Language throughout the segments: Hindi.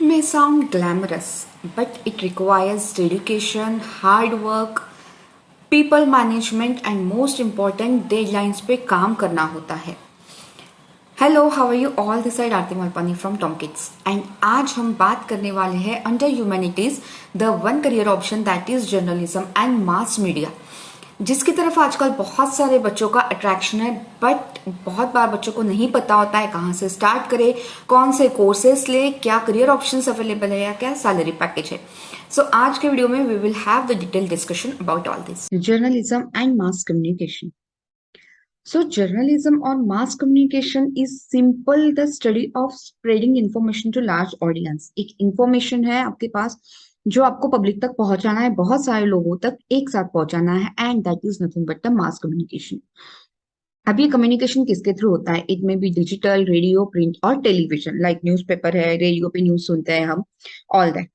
may sound glamorous, but it requires dedication, hard work, people management and most important deadlines पे काम करना होता है. Hello, how are you all? This side Aarti Malpani from Tom kids and आज हम बात करने वाले हैं under humanities the one career option that is journalism and mass media, जिसकी तरफ आजकल बहुत सारे बच्चों का अट्रैक्शन है. बट बहुत बार बच्चों को नहीं पता होता है कहाँ से स्टार्ट करे, कौन से कोर्सेस ले, क्या करियर ऑप्शंस अवेलेबल है या क्या सैलरी पैकेज है. सो आज के वीडियो में we will have the detail discussion about all this. Journalism and mass communication. So journalism or mass communication is simple the study of spreading information to large audience. एक information है आपके पास जो आपको पब्लिक तक पहुंचाना है, बहुत सारे लोगों तक एक साथ पहुंचाना है, and that is nothing but the mass communication. अब ये कम्युनिकेशन किसके थ्रू होता है? इट में बी डिजिटल, रेडियो, प्रिंट और टेलीविजन. लाइक न्यूज़पेपर है, रेडियो पे न्यूज सुनते हैं हम, all that.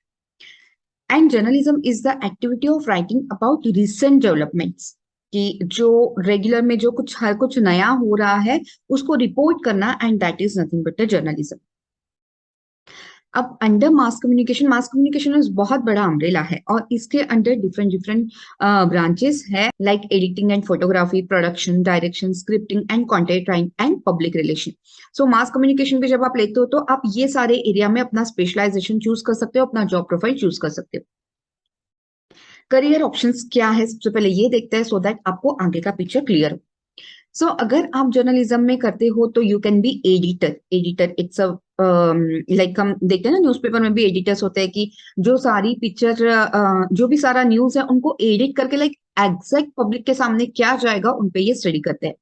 And journalism is the activity of writing about recent developments, कि जो रेगुलर में जो कुछ हर कुछ नया हो रहा है उसको रिपोर्ट करना, and that is nothing but the journalism. अब अंडर मास कम्युनिकेशन इज बहुत बड़ा अम्ब्रेला है और इसके अंडर डिफरेंट डिफरेंट ब्रांचेस है, like editing and photography, production, direction, scripting and content writing and public relation. So mass communication पे जब आप लेते हो तो आप ये सारे एरिया में अपना स्पेशलाइजेशन चूज कर सकते हो, अपना जॉब प्रोफाइल चूज कर सकते हो. करियर ऑप्शंस क्या है सबसे पहले ये देखते हैं, सो दैट आपको आगे का पिक्चर क्लियर हो. सो अगर आप जर्नलिज्म में करते हो तो you can be editor it's a like हम देखते हैं ना न्यूज़पेपर में भी एडिटर्स होते हैं कि जो सारी पिक्चर जो भी सारा न्यूज है उनको एडिट करके लाइक एग्जैक्ट पब्लिक के सामने क्या जाएगा उन पे ये स्टडी करते हैं.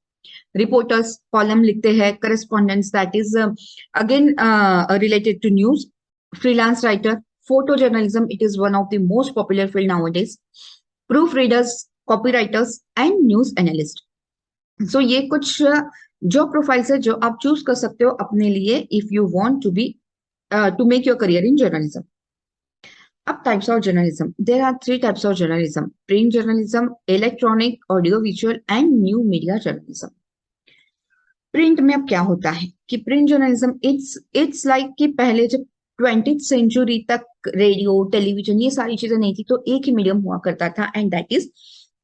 रिपोर्टर्स कॉलम लिखते हैं, correspondents that is again related to news. Freelance writer, photo journalism, it is one of the most popular field nowadays. Proofreaders, copywriters and news analyst. So ये कुछ जॉब प्रोफाइल्स है जो आप चूज कर सकते हो अपने लिए if you want to be to make your career in journalism. अब types of journalism, there are 3 types of journalism: print journalism, electronic, audio visual and new media journalism. Print में अब क्या होता है कि प्रिंट जर्नलिज्म इट्स लाइक कि पहले जब 20th सेंचुरी तक रेडियो, टेलीविजन ये सारी चीजें नहीं थी तो एक ही मीडियम हुआ करता था, and that is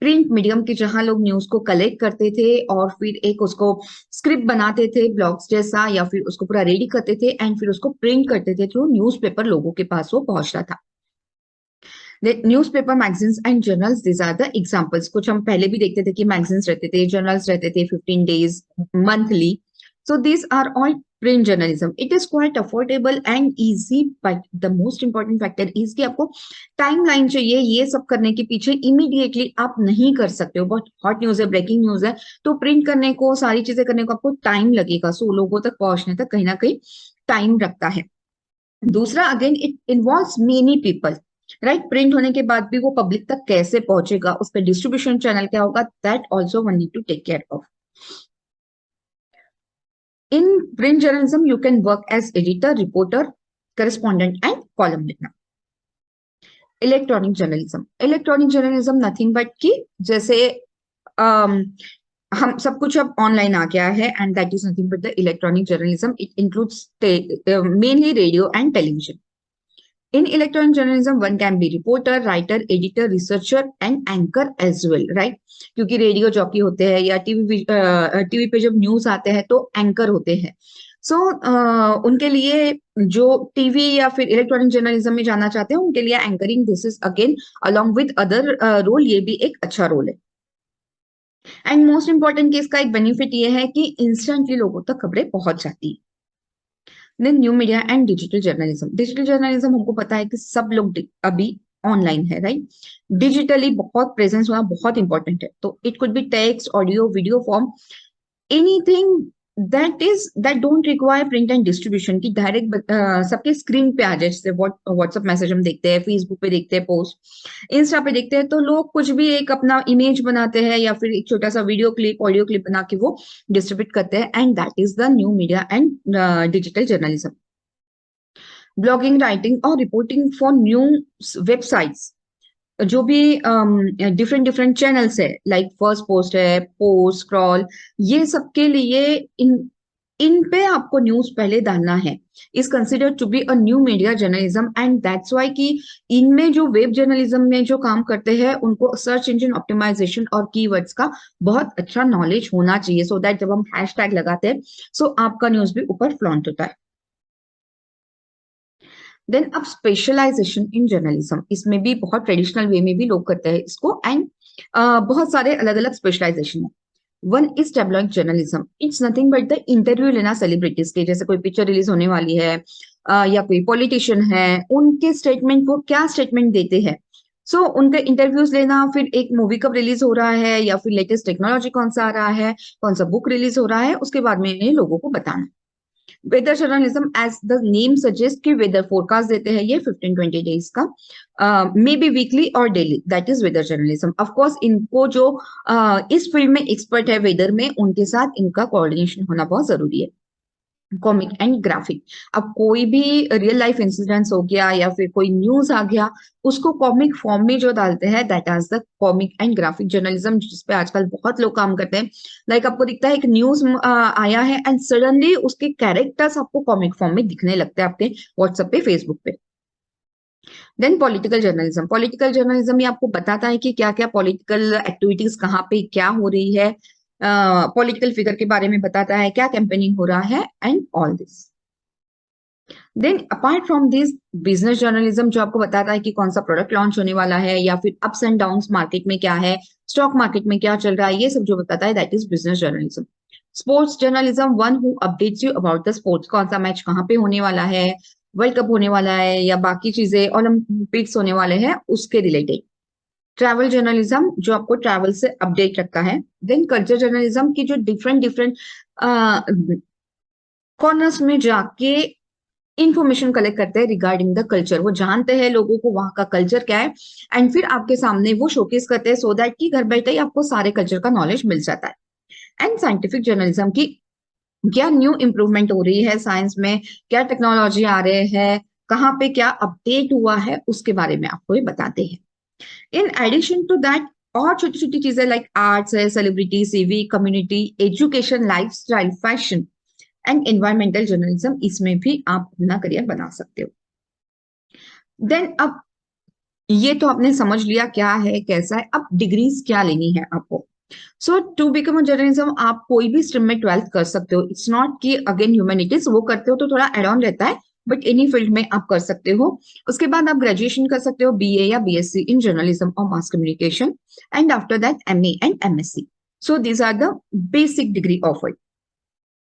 print medium, के जहां लोग न्यूज को कलेक्ट करते थे और फिर एक उसको स्क्रिप्ट बनाते थे ब्लॉग्स जैसा, या फिर उसको पूरा रेडी करते थे एंड फिर उसको प्रिंट करते थे थ्रू न्यूज़पेपर, लोगों के पास वो पहुंचता था. Newspaper, magazines and journals, this are the examples. कुछ हम पहले भी देखते थे कि मैगजीन्स रहते थे, जर्नल्स रहते थे 15 days, monthly. So these are all print journalism. It is quite affordable and easy, but the most important factor is कि आपको टाइमलाइन चाहिए. ये सब करने के पीछे इमीडिएटली आप नहीं कर सकते हो. बहुत हॉट न्यूज है, ब्रेकिंग न्यूज है, तो प्रिंट करने को, सारी चीजें करने को आपको टाइम लगेगा. सो लोगों तक पहुंचने तक कहीं ना कहीं टाइम रखता है. दूसरा, again it involves many people, right. Print होने के बाद भी वो पब्लिक तक कैसे पहुंचेगा, उस पर डिस्ट्रीब्यूशन चैनल क्या होगा, that also one need to take care of. In print journalism, you can work as editor, reporter, correspondent, and column listener. Electronic journalism nothing but कि जैसे हम सब कुछ अब ऑनलाइन आ गया है, and that is nothing but the electronic journalism. It includes mainly radio and television. In electronic journalism, one can be reporter, writer, editor, researcher, and anchor as well, right? क्योंकि रेडियो जॉकी होते हैं या टीवी पे जब न्यूज आते हैं तो एंकर होते हैं. सो उनके लिए जो टीवी या फिर इलेक्ट्रॉनिक जर्नलिज्म में जाना चाहते हैं उनके लिए anchoring, this is again along with other role, ये भी एक अच्छा रोल है. एंड मोस्ट इंपॉर्टेंट कि इसका एक बेनिफिट ये है कि इंस्टेंटली लोगों तक खबरें पहुंच जाती है. Then new media and digital journalism हमको पता है कि सब लोग अभी ऑनलाइन है, राइट. डिजिटली बहुत प्रेजेंस होना बहुत इंपॉर्टेंट है. तो it could B text, audio, video form, anything that don't require print and distribution, की डायरेक्ट सबके स्क्रीन पे आ जाए. जैसे व्हाट्सएप मैसेज हम देखते हैं, फेसबुक पे देखते हैं पोस्ट, इंस्टा पे देखते हैं, तो लोग कुछ भी एक अपना इमेज बनाते हैं या फिर एक छोटा सा वीडियो क्लिप, ऑडियो क्लिप बना के वो डिस्ट्रीब्यूट करते हैं, and that is the new media and digital journalism. Blogging, writing और रिपोर्टिंग फॉर न्यूज वेबसाइट्स, जो भी डिफरेंट डिफरेंट चैनल्स है, लाइक फर्स्ट पोस्ट है, पोस्ट, स्क्रॉल, ये सबके लिए इन इन पे आपको न्यूज पहले डालना है, is considered to be a new media journalism, and that's why कि इनमें जो वेब जर्नलिज्म में जो काम करते हैं उनको सर्च इंजन ऑप्टिमाइजेशन और कीवर्ड्स का बहुत अच्छा नॉलेज होना चाहिए, सो दैट जब हम हैशटैग लगाते हैं सो आपका न्यूज भी ऊपर फ्लॉन्ट होता है। देन अब स्पेशलाइजेशन इन जर्नलिज्म, इसमें भी बहुत ट्रेडिशनल वे में भी लोग करते हैं इसको, एंड बहुत सारे अलग अलग स्पेशलाइजेशन है। One is tabloid journalism, it's nothing but the interview लेना सेलिब्रिटीज के, जैसे कोई पिक्चर रिलीज होने वाली है या कोई पॉलिटिशियन है, उनके स्टेटमेंट, वो क्या स्टेटमेंट देते हैं, सो उनके इंटरव्यूज लेना, फिर एक मूवी कब रिलीज हो रहा है या फिर लेटेस्ट टेक्नोलॉजी कौन सा आ रहा है, कौन सा बुक रिलीज हो रहा है, उसके बाद में इन्हें लोगों को बताना। Weather journalism, as the name suggest कि वेदर फोरकास्ट देते हैं ये 15-20 डेज का, मे बी वीकली और daily, that is weather journalism. Of course इनको जो इस फील्ड में एक्सपर्ट है वेदर में, उनके साथ इनका कोऑर्डिनेशन होना बहुत जरूरी है। कॉमिक एंड ग्राफिक, अब कोई भी रियल लाइफ इंसिडेंट्स हो गया या फिर कोई न्यूज आ गया, उसको कॉमिक फॉर्म में जो डालते हैं, that is the comic and graphic journalism, जिसपे आजकल बहुत लोग काम करते हैं। लाइक आपको दिखता है एक न्यूज आया है एंड सडनली उसके कैरेक्टर्स आपको कॉमिक फॉर्म में दिखने लगते हैं आपके व्हाट्सएप पे, फेसबुक पे। Then political journalism, political journalism ये आपको बताता है कि क्या क्या पॉलिटिकल एक्टिविटीज कहाँ पे क्या हो रही है, पॉलिटिकल फिगर के बारे में बताता है, क्या कैंपेनिंग हो रहा है, and all this. Then apart from this, business journalism जो आपको बताता है कि कौन सा प्रोडक्ट लॉन्च होने वाला है या फिर अप्स एंड डाउन्स मार्केट में क्या है, स्टॉक मार्केट में क्या चल रहा है, ये सब जो बताता है, that is business journalism. Sports journalism, one who updates you about the sports, कौन सा मैच कहाँ पे होने वाला है, वर्ल्ड कप होने वाला है या बाकी चीजें ओलंपिक्स होने वाले हैं उसके रिलेटेड। ट्रैवल जर्नलिज्म जो आपको ट्रैवल से अपडेट रखता है। देन कल्चर जर्नलिज्म की जो डिफरेंट डिफरेंट कॉर्नर्स में जाके इंफॉर्मेशन कलेक्ट करते हैं रिगार्डिंग द कल्चर, वो जानते हैं लोगों को वहां का कल्चर क्या है, एंड फिर आपके सामने वो शोकेस करते हैं, सो दैट कि घर बैठे ही आपको सारे कल्चर का नॉलेज मिल जाता है। एंड साइंटिफिक जर्नलिज्म की क्या न्यू इम्प्रूवमेंट हो रही है साइंस में, क्या टेक्नोलॉजी आ रहे हैं, कहाँ पे क्या अपडेट हुआ है, उसके बारे में आपको ये बताते हैं। इन एडिशन टू दैट, और छोटी छोटी चीजें लाइक आर्ट्स है, celebrity, CV, community, education, lifestyle, fashion and environmental journalism, इसमें भी आप अपना करियर बना सकते हो। देन अब ये तो आपने समझ लिया क्या है कैसा है, अब डिग्रीज क्या लेनी है आपको। सो टू बिकम अ जर्नलिज्म आप कोई भी स्ट्रीम में 12th कर सकते हो, इट्स नॉट कि अगेन ह्यूमैनिटीज वो करते हो तो थोड़ा एड ऑन रहता है, बट एनी फील्ड में आप कर सकते हो। उसके बाद आप ग्रेजुएशन कर सकते हो, बीए या बीएससी इन जर्नलिज्म और mass communication, and after that MA and MSc. So these are the basic degree offered.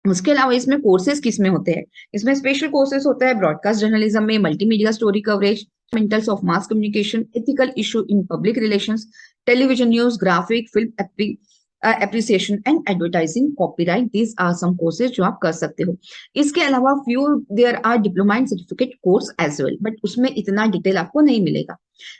उसके अलावा इसमें कोर्सेज किस में होते हैं, इसमें स्पेशल कोर्सेज होता है ब्रॉडकास्ट जर्नलिज्म में, multimedia story coverage, fundamentals of mass communication, ethical issue in public relations, television news, graphic, film appreciation and advertising, copyright, these are some courses जो आप कर सकते हो। इसके अलावा few there are diploma and certificate course as well, but उसमें इतना डिटेल आपको नहीं मिलेगा।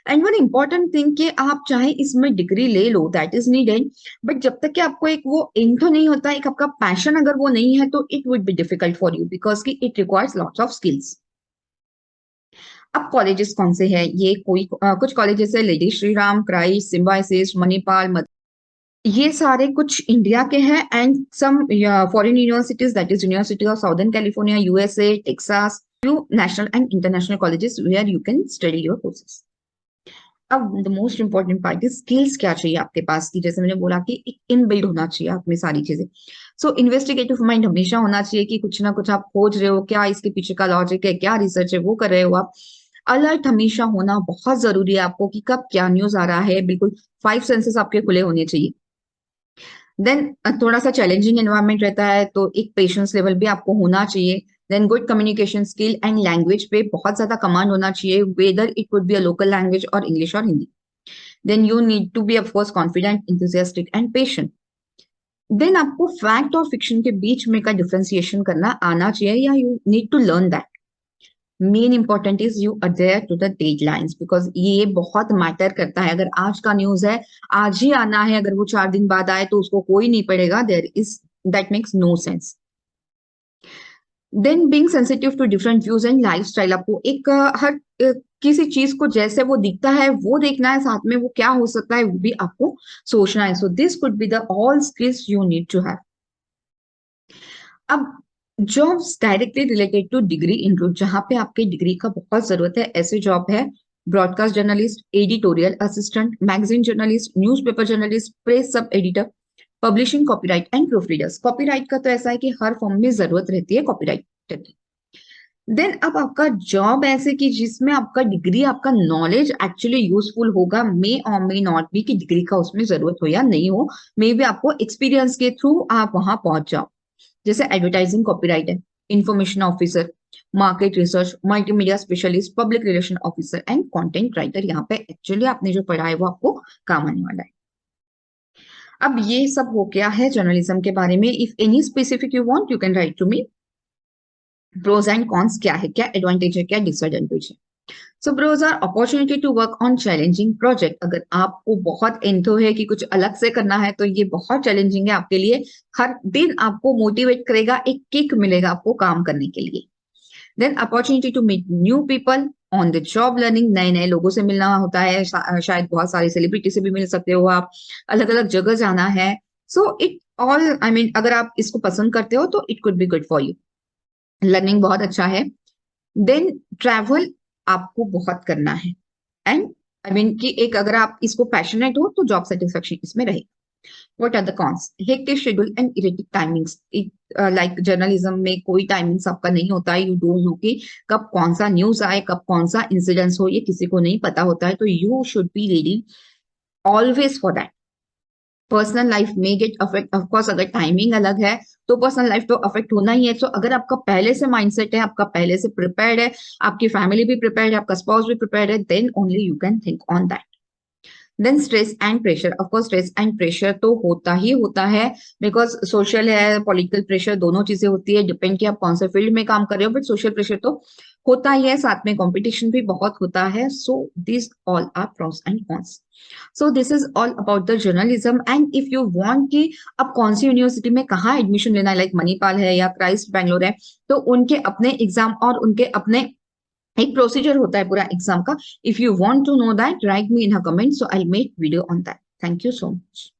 एंड वन इंपॉर्टेंट थिंग कि आप चाहे इसमें डिग्री ले लो, दैट इज नीडेड, बट जब तक कि आपको एक वो एम तो नहीं होता, एक आपका पैशन अगर वो नहीं है, तो it would be difficult for you because कि it requires lots of skills. अब कॉलेजेस कौन से हैं, ये कोई कुछ कॉलेजेस है, lady Shri Ram, Christ, Symbiosis, Manipal, ये सारे कुछ इंडिया के हैं, and some foreign universities, that is university of Southern California, USA, Texas, few national and international colleges where you can study your courses. अब the most important part is skills, क्या चाहिए आपके पास की, जैसे मैंने बोला कि एक इनबिल्ड होना चाहिए आप में सारी चीजें। सो इन्वेस्टिगेटिव माइंड हमेशा होना चाहिए कि कुछ ना कुछ आप खोज रहे हो, क्या इसके पीछे का लॉजिक है, क्या रिसर्च है वो कर रहे हो आप। अलर्ट हमेशा होना बहुत जरूरी है आपको कि कब क्या न्यूज आ रहा है, बिल्कुल 5 सेंसेस आपके खुले होने चाहिए। देन थोड़ा सा चैलेंजिंग एनवायरनमेंट रहता है, तो एक पेशेंस लेवल भी आपको होना चाहिए। Then good communication skill and language पे बहुत ज्यादा कमांड होना चाहिए, whether it could be a local language और इंग्लिश और Hindi. Then you need to be of course confident, enthusiastic and patient. Then आपको फैक्ट और फिक्शन के बीच में का डिफरेंशिएशन करना आना चाहिए, या you need to learn that. Main important is you adhere to the deadlines, because ये बहुत मैटर करता है। अगर आज का न्यूज है, आज ही आना है, अगर वो 4 दिन बाद आए तो उसको कोई नहीं पढ़ेगा, there is, that makes no sense. Then being sensitive to different views and lifestyle, आपको एक हर किसी चीज को जैसे वो दिखता है वो देखना है, साथ में वो क्या हो सकता है वो भी आपको सोचना है। So this could be the all skills you need to have. अब jobs directly related to degree include, जहां पे आपके डिग्री का बहुत जरूरत है, ऐसे जॉब है broadcast journalist, editorial assistant, magazine journalist, newspaper journalist, press sub editor, publishing, copyright and proof readers. Copyright का तो ऐसा है कि हर फॉर्म में जरूरत रहती है कॉपीराइटर की। देन अब आपका जॉब ऐसे कि जिसमें आपका डिग्री, आपका नॉलेज एक्चुअली यूजफुल होगा, मे और मे नॉट बी कि डिग्री का उसमें जरूरत हो या नहीं हो, मे भी आपको एक्सपीरियंस के थ्रू आप वहां पहुंच जाओ। जैसे एडवर्टाइजिंग कॉपीराइट है, information officer, market research, multimedia specialist, public relation officer and content writer. यहाँ पे एक्चुअली आपने जो पढ़ा है वो आपको काम आने वाला है। अब ये सब हो गया है जर्नलिज्म के बारे में। If any specific you want, you can write to me. Pros and cons क्या है, क्या एडवांटेज है, क्या डिसएडवांटेज है। So pros are opportunity to work on challenging project. अगर आपको बहुत एंथो है कि कुछ अलग से करना है, तो ये बहुत चैलेंजिंग है आपके लिए। हर दिन आपको मोटिवेट करेगा, एक किक मिलेगा आपको काम करने के लिए। Then opportunity to meet new people on the job learning, नए नए लोगों से मिलना होता है, शायद बहुत सारे सेलिब्रिटी से भी मिल सकते हो आप, अलग अलग जगह जाना है। So it all, I mean, अगर आप इसको पसंद करते हो तो it could be good for you. Learning बहुत अच्छा है। देन ट्रैवल आपको बहुत करना है, एंड आई मीन कि एक, अगर आप इसको पैशनेट हो तो जॉब सेटिस्फेक्शन इसमें रहेगा। What are the cons? Hectic schedule and erratic timings. Like journalism में कोई टाइमिंग्स आपका नहीं होता है, यू डोंट नो कि कब कौन सा न्यूज आए, कब कौन सा इंसिडेंस हो, ये किसी को नहीं पता होता है, तो you should be ready always for that. Personal life में गेट अफेक्ट, ऑफकोर्स अगर टाइमिंग अलग है तो पर्सनल लाइफ तो अफेक्ट होना ही है। तो अगर आपका पहले से माइंडसेट है, आपका पहले से प्रिपेयर्ड है, आपकी फैमिली भी प्रिपेयर्ड है, आपका स्पाउस भी प्रिपेयर्ड है, then only you can think on that. Then stress and pressure, of course stress and pressure तो होता ही होता है, बिकॉज सोशल है, पॉलिटिकल प्रेशर, दोनों चीजें होती है, डिपेंड कि आप कौन से फील्ड में काम कर रहे हो, बट सोशल प्रेशर तो होता ही है, साथ में कंपटीशन भी बहुत होता है। So this all are pros and cons. So this is all about the journalism. And if you want कि अब कौन सी यूनिवर्सिटी में कहाँ एडमिशन लेना है, लाइक मणिपाल है या क्राइस्ट बैंगलोर है, तो उनके अपने एग्जाम और उनके अपने एक प्रोसीजर होता है पूरा एग्जाम का। If you want to know that, write me in a comment, so I make video on that. Thank you so much.